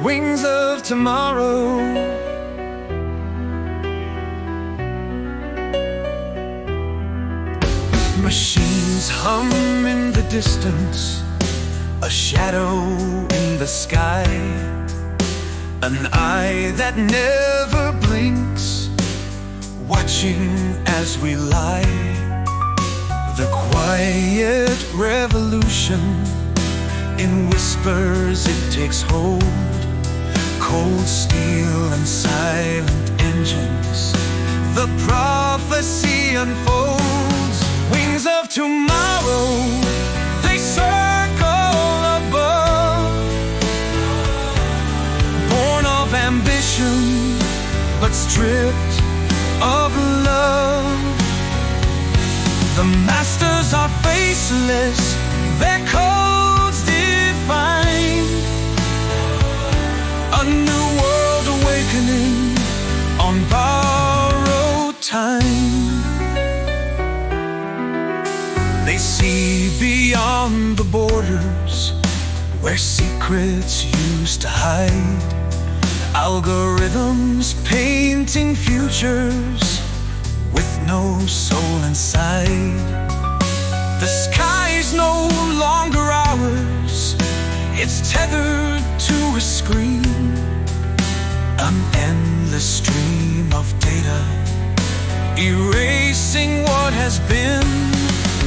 wings of tomorrow. Machines hum in the distance, a shadow in the sky, an eye that never blinks, watching as we lie. The quiet revolution, in whispers it takes hold. Cold steel and silent engines, the prophecy unfolds. Wings of tomorrow, they circle above, born of ambition, but stripped of love. The masters are faceless, their codes define a new world awakening on borrowed time. They see beyond the borders where secrets used to hide. Algorithms painting futures with no soul inside. The sky's no longer ours, it's tethered to a screen. An endless stream of data, erasing what has been.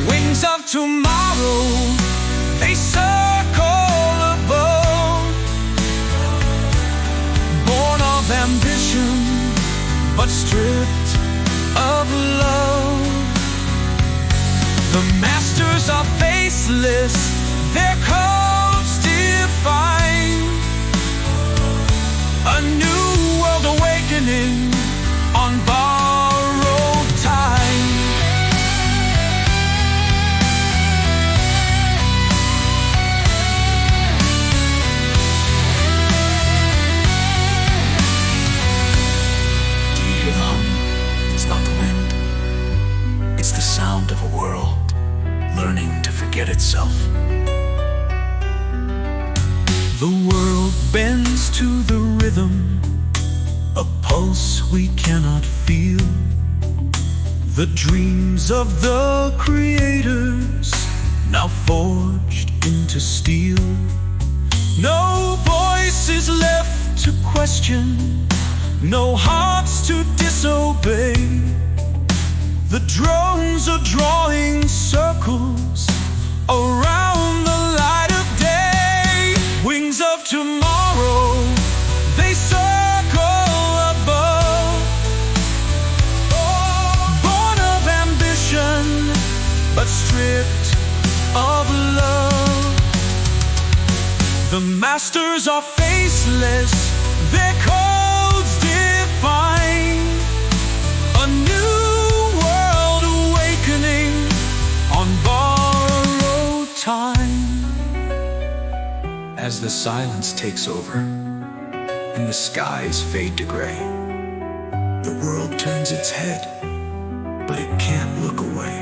Wings of tomorrow, they circle above, born of ambition, but stripped of love. The masters are faceless, their codes define a new world awakening on borrowed time. Do you hear the hum? It's not the wind. It's the sound of a world learning to forget itself. The world bends to the rhythm, a pulse we cannot feel. The dreams of the creators, now forged into steel. No voices left to question, no hearts to disobey. The drones are drawing circles around the light of day. Wings of tomorrow, they circle above, born of ambition, but stripped of love. The masters are faceless, their codes define a new world awakening on borrowed time. As the silence takes over and the skies fade to gray, the world turns its head, but it can't look away.